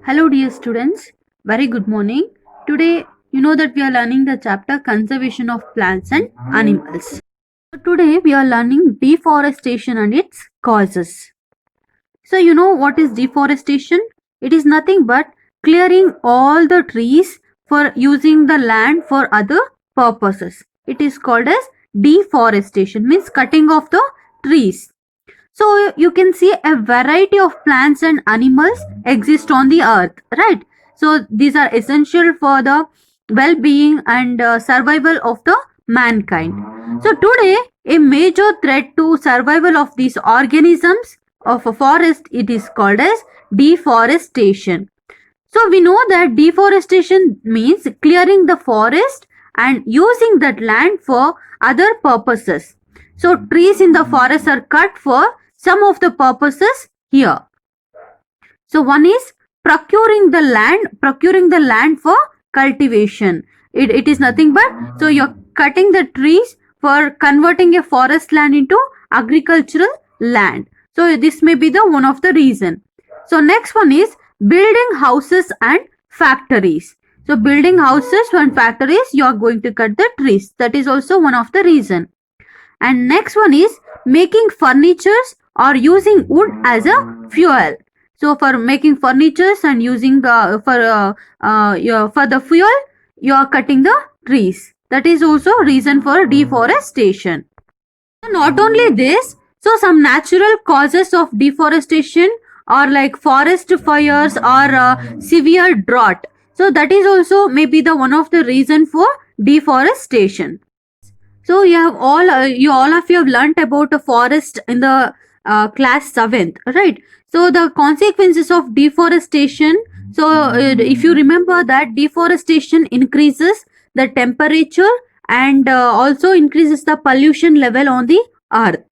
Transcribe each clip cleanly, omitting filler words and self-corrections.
Hello, dear students. Very good morning. Today, you know that we are learning the chapter Conservation of Plants and Animals. So today, we are learning deforestation and its causes. So, you know what is deforestation? It is nothing but clearing all the trees for using the land for other purposes. It is called as deforestation, means cutting off the trees. So you can see a variety of plants and animals exist on the earth, right? So these are essential for the well-being and survival of the mankind. So today, a major threat to survival of these organisms of a forest, it is called as deforestation. So we know that deforestation means clearing the forest and using that land for other purposes. So trees in the forest are cut for some of the purposes here. So one is procuring the land for cultivation. It is nothing but, so you're cutting the trees for converting a forest land into agricultural land. So this may be the one of the reason. So next one is building houses and factories. So building houses and factories, you are going to cut the trees. That is also one of the reason. And next one is making furnitures or using wood as a fuel. So for making furnitures and using the for the fuel, you are cutting the trees. That is also reason for deforestation. Not only this, so some natural causes of deforestation are like forest fires or severe drought. So that is also maybe the one of the reason for deforestation. So you all of you have learnt about a forest in the class 7th, right? So the consequences of deforestation. So if you remember that deforestation increases the temperature and also increases the pollution level on the earth.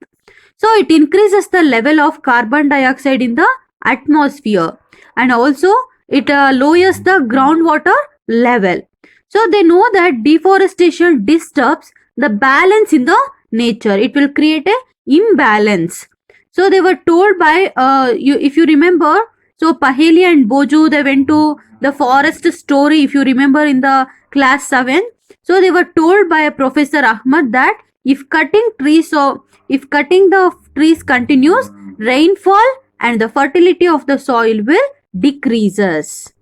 So it increases the level of carbon dioxide in the atmosphere and also it lowers the groundwater level. So they know that deforestation disturbs the balance in the nature. It will create a imbalance. So they were told by if you remember, so Paheli and Boju, they went to the forest story, if you remember, in the class 7. So they were told by Professor Ahmad that if cutting the trees continues, rainfall and the fertility of the soil will decreases.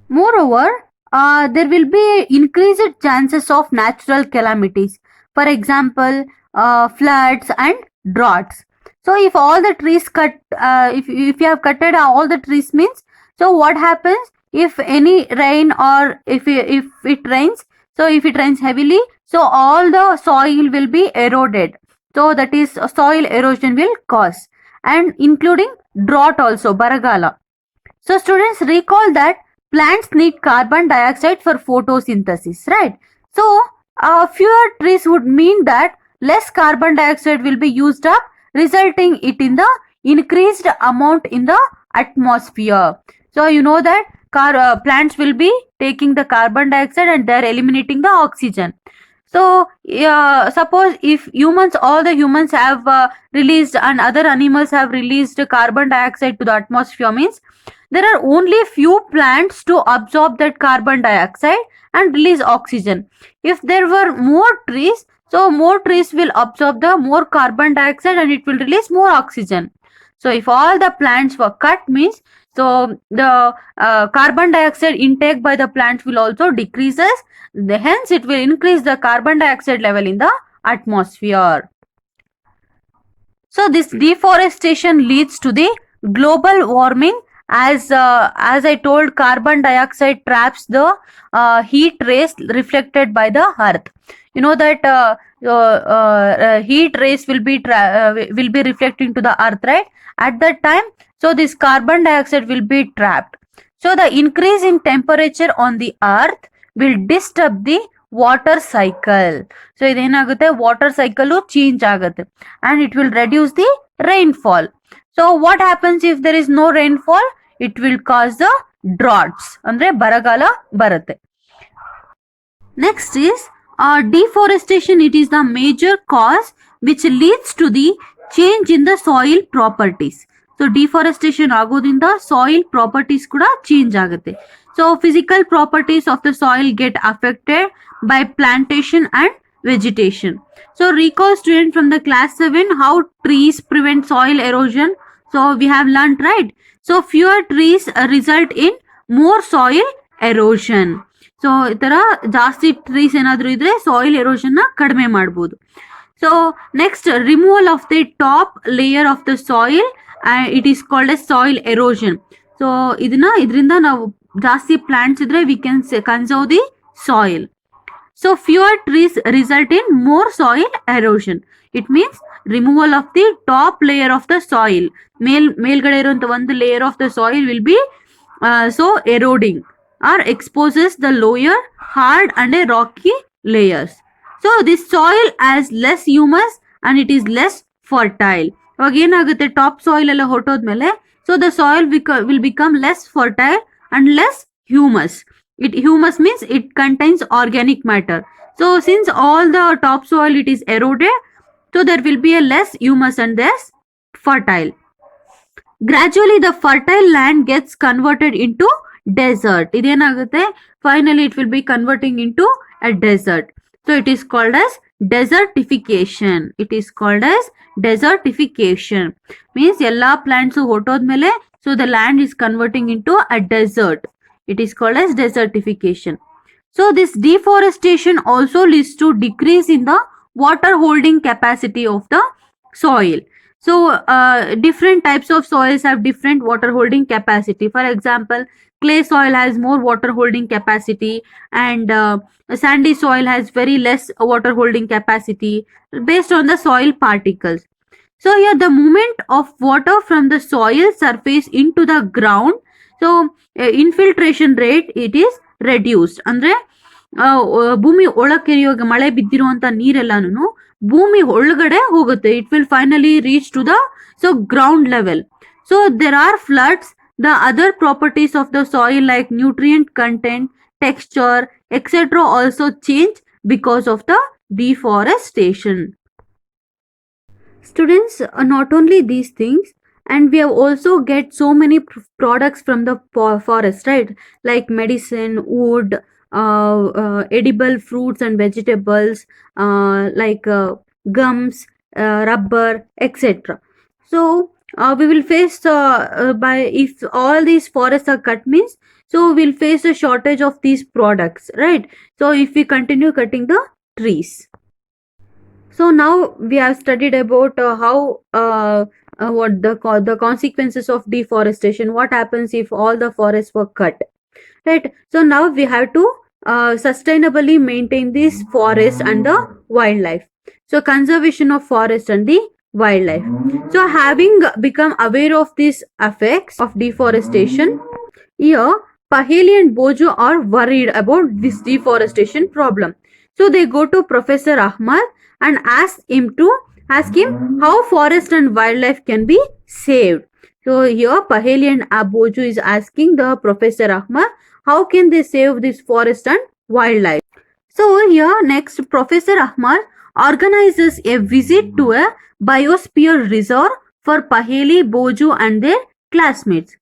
Moreover, there will be increased chances of natural calamities. For example, floods and droughts. So if all the trees if you have cutted all the trees means, so what happens if any rain or if it rains, so if it rains heavily, so all the soil will be eroded. So that is soil erosion will cause, and including drought also, Baragala. So students, recall that plants need carbon dioxide for photosynthesis, right? So fewer trees would mean that less carbon dioxide will be used up, resulting it in the increased amount in the atmosphere. So you know that plants will be taking the carbon dioxide and they are eliminating the oxygen. So suppose if all the humans have released and other animals have released carbon dioxide to the atmosphere, means there are only few plants to absorb that carbon dioxide and release oxygen. If there were more trees, so more trees will absorb the more carbon dioxide and it will release more oxygen. So if all the plants were cut means, so the carbon dioxide intake by the plants will also decreases. Hence it will increase the carbon dioxide level in the atmosphere. So this deforestation leads to the global warming, as I told, carbon dioxide traps the heat rays reflected by the earth. You know that heat rays will be reflecting to the earth, right? At that time, so this carbon dioxide will be trapped. So the increase in temperature on the earth will disturb the water cycle. So iದೇನಾಗುತ್ತೆ, water cycle change ಆಗುತ್ತೆ and it will reduce the rainfall. So what happens if there is no rainfall? It will cause the droughts, ಅಂದ್ರೆ ಬರಗಾಲ ಬರುತ್ತೆ. Next is deforestation. It is the major cause which leads to the change in the soil properties. So deforestation ಆಗೋದ್ರಿಂದ soil properties ಕೂಡ change ಆಗುತ್ತೆ. So physical properties of the soil get affected by plantation and vegetation. So recall student from the class 7 how trees prevent soil erosion. So we have learnt, right? So fewer trees result in more soil erosion. So itara ಜಾಸ್ತಿ trees ಏನಾದರೂ ಇದ್ರೆ soil erosion ನ ಕಡಿಮೆ ಮಾಡಬಹುದು. So next removal of the top layer of the soil, it is called S soil erosion. So ಇದರಿಂದ ನಾವು ಜಾಸ್ತಿ plants ಇದ್ರೆ we can conserve the soil. So fewer trees result in more soil erosion. It means removal of the top layer of the soil. ಮೇಲ್ಗಡೆ ಇರುವಂತ ಒಂದು layer of the soil will be so eroding or exposes the lower hard and rocky layers. So this soil has less humus and it is less fertile. ಅವಾಗ ಏನಾಗುತ್ತೆ, top soil ಎಲ್ಲ ಹೊರಟೋದ್ಮೇಲೆ so the soil will become less fertile and less humus. Humus means it contains organic matter. So since all the topsoil it is eroded, so there will be a less humus and less fertile. Gradually the fertile land gets converted into desert. Idenagutte, finally it will be converting into a desert. So it is called as desertification. It is called as desertification. Means ella plants hotodmele so the land is converting into a desert. It is called as desertification. So this deforestation also leads to decrease in the water holding capacity of the soil. So different types of soils have different water holding capacity. For example, clay soil has more water holding capacity and sandy soil has very less water holding capacity based on the soil particles. So here the movement of water from the soil surface into the ground, so infiltration rate it is reduced. ಅಂದ್ರೆ ಭೂಮಿ ಒಳಕ್ಕೆ ಇವಾಗ ಮಳೆ ಬಿದ್ದಿರುವಂತ ನೀರೆಲ್ಲಾನು ಭೂಮಿ ಒಳಗಡೆ ಹೋಗುತ್ತೆ. It will finally reach to the ground level. So there are floods. The other properties of the soil like nutrient content, texture etcetera also change because of the deforestation. Students, not only these things, and we have also get so many products from the forest, right? Like medicine, wood, edible fruits and vegetables, like gums, rubber, etc. So we will face by if all these forests are cut means, so we'll face a shortage of these products, right? So if we continue cutting the trees. So now we have studied about how what the consequences of deforestation, what happens if all the forests were cut, right? So now we have to sustainably maintain this forest and the wildlife. So conservation of forest and the wildlife. So having become aware of these effects of deforestation, here Paheli and Bojo are worried about this deforestation problem. So they go to Professor Ahmad and ask him how forest and wildlife can be saved. So here Paheli and Bojo is asking the Professor Ahmad how can they save this forest and wildlife. So here next Professor Ahmad organizes a visit to a biosphere reserve for Paheli, Bojo and their classmates.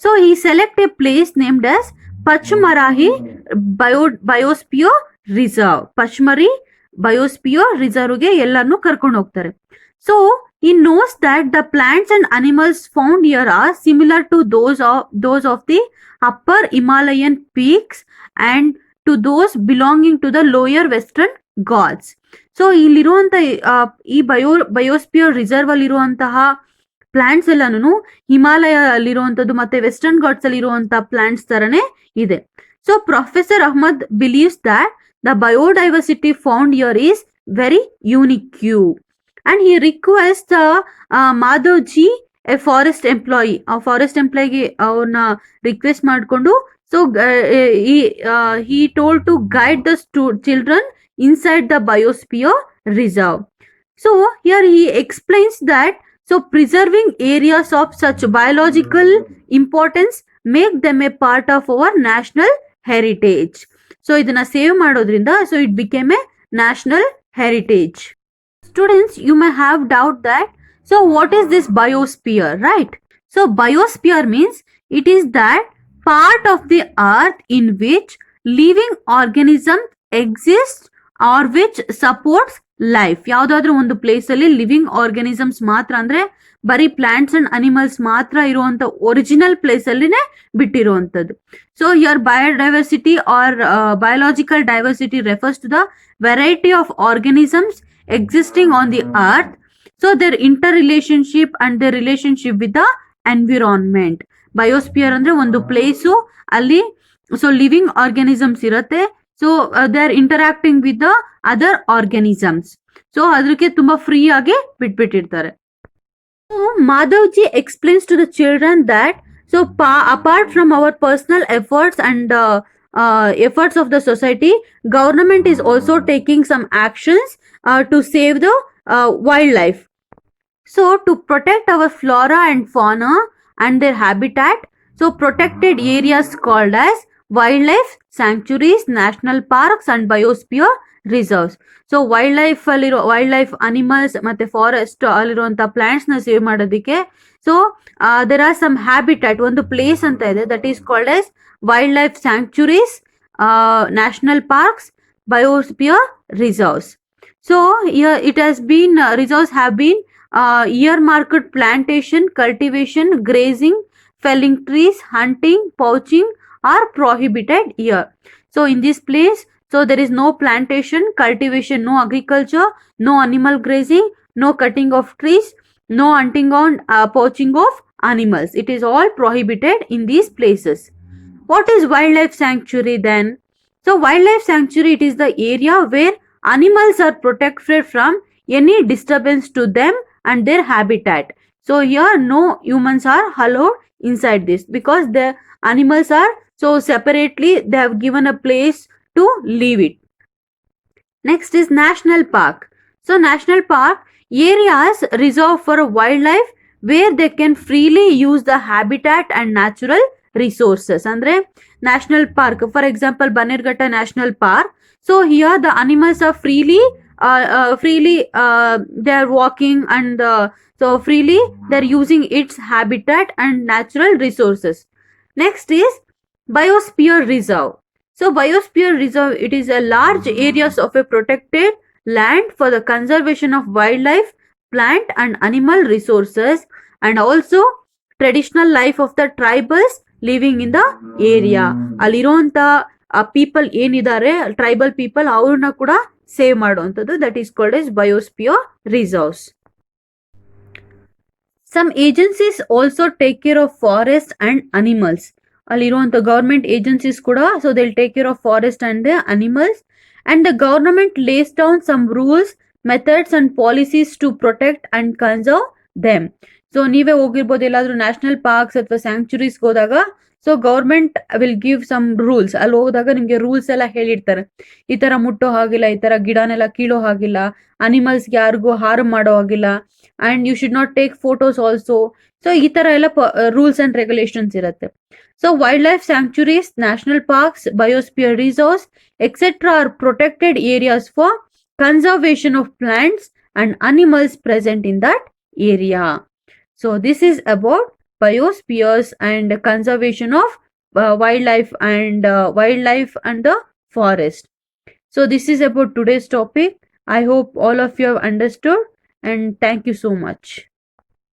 So he select a place named as Pachmarahi Biosphere Reserve. Pachmari Biosphere Reserve ಗೆ ಎಲ್ಲಾನು ಕರ್ಕೊಂಡು ಹೋಗ್ತಾರೆ. So he knows that the plants and animals found here are similar to those of the upper Himalayan peaks and to those belonging to the lower western Ghats. So ಇಲ್ಲಿರುವಂತ ಈ biosphere reserve ಅಲ್ಲಿರುವಂತಹ plants ಎಲ್ಲಾನು ಹಿಮಾಲಯ ಅಲ್ಲಿರುವಂತದ್ದು ಮತ್ತೆ western Ghats ಅಲ್ಲಿರುವಂತಹ plants ತರನೇ ಇದೆ. So professor Ahmad believes that the biodiversity found here is very unique, and he requests Madhavji, a forest employee, ಗೆ ಅವ್ರನ್ನ request ಮಾಡಿಕೊಂಡು so he told to guide the children inside the biosphere reserve. So here he explains that so preserving areas of such biological importance make them a part of our national heritage. So ಇದನ್ನ save ಮಾಡೋದ್ರಿಂದ so it became a national heritage. Students, you may have doubt that so what is this biosphere, right? So biosphere means it is that part of the earth in which living organism exists or which supports life. ಯಾವ್ದಾದ್ರೂ ಒಂದು place ಅಲ್ಲಿ living organisms ಮಾತ್ರ ಅಂದ್ರೆ ಬರೀ plants and animals ಮಾತ್ರ ಇರುವಂತ original place ಅಲ್ಲಿನೇ ಬಿಟ್ಟಿರುವಂತದ್ದು. So here biodiversity or biological diversity refers to the variety of organisms existing on the earth. So their interrelationship and their relationship with the environment. Biosphere ಅಂದ್ರೆ ಒಂದು place, ಅಲ್ಲಿ so living organisms ಇರುತ್ತೆ. So they are interacting with the other organisms. So ಅದಕ್ಕೆ ತುಂಬಾ free ಆಗಿ ಬಿಟ್ಬಿಟ್ಟಿರ್ತಾರೆ. Madhavji explains to the children that so apart from our personal efforts and efforts of the society, government is also taking some actions to save the wildlife. So to protect our flora and fauna and their habitat, so protected areas called as wildlife sanctuaries, national parks and biosphere reserves. So wild life animals ಮತ್ತೆ forest ಅಲ್ಲಿರುವಂತ plants ನ save ಮಾಡೋದಕ್ಕೆ so there are some habitat, ಒಂದು place ಅಂತ ಇದೆ that is called as wild life sanctuaries, national parks, biosphere reserves. So it has been reserves have been earmarked plantation, cultivation, grazing, felling trees, hunting, poaching are prohibited here. So in this place, so there is no plantation, cultivation, no agriculture, no animal grazing, no cutting of trees, no hunting on poaching of animals. It is all prohibited in these places. What is wildlife sanctuary then? So wildlife sanctuary, it is the area where animals are protected from any disturbance to them and their habitat. So here no humans are allowed inside this because the animals are so separately they have given a place to live it. Next is national park. So national park areas reserved for wildlife where they can freely use the habitat and natural resources. Andre national park, for example Bannerghatta National Park, so here the animals are freely they are walking and so freely they are using its habitat and natural resources. Next is biosphere reserve. So biosphere reserve, it is a large areas of a protected land for the conservation of wildlife, plant and animal resources and also traditional life of the tribals living in the area. ಅಲ್ಲಿರುವಂತ people ಏನಿದ್ದಾರೆ tribal people ಅವ್ರನ್ನ ಕೂಡ save ಮಾಡುವಂಥದ್ದು, that is called as biosphere reserves. Some agencies also take care of forest and animals. ಅಲ್ಲಿರುವಂಥ government agencies ಕೂಡ so they will take care of forest and the animals and the government lays down some rules, methods and policies to protect and conserve them. So ನೀವೇ ಹೋಗಿರ್ಬೋದು ಎಲ್ಲಾದ್ರೂ national parks ಅಥವಾ ಸ್ಯಾಂಕ್ಚುರೀಸ್ಗೆ ಹೋದಾಗ, so government will give some rules. ಅಲ್ಲಿ ಹೋದಾಗ ನಿಮಗೆ rules ಎಲ್ಲ ಹೇಳಿರ್ತಾರೆ, ಈ ತರ ಮುಟ್ಟೋ ಹಾಗಿಲ್ಲ, ಈ ತರ ಗಿಡನೆಲ್ಲ ಕೀಳೋ ಹಾಗಿಲ್ಲ, ಅನಿಮಲ್ಸ್ಗೆ ಯಾರಿಗೂ ಹಾರ್ಮ್ ಮಾಡೋ ಹಾಗಿಲ್ಲ, and you should not take photos also. So ಈ ತರ ಎಲ್ಲ ರೂಲ್ಸ್ ಅಂಡ್ ರೆಗ್ಯುಲೇಷನ್ಸ್ ಇರುತ್ತೆ. So wild life sanctuaries, national parks, biosphere reserves etcetera are protected areas for conservation of plants and animals present in that area. So this is about biospheres and conservation of wildlife and the forest. So this is about today's topic. I hope all of you have understood and thank you so much.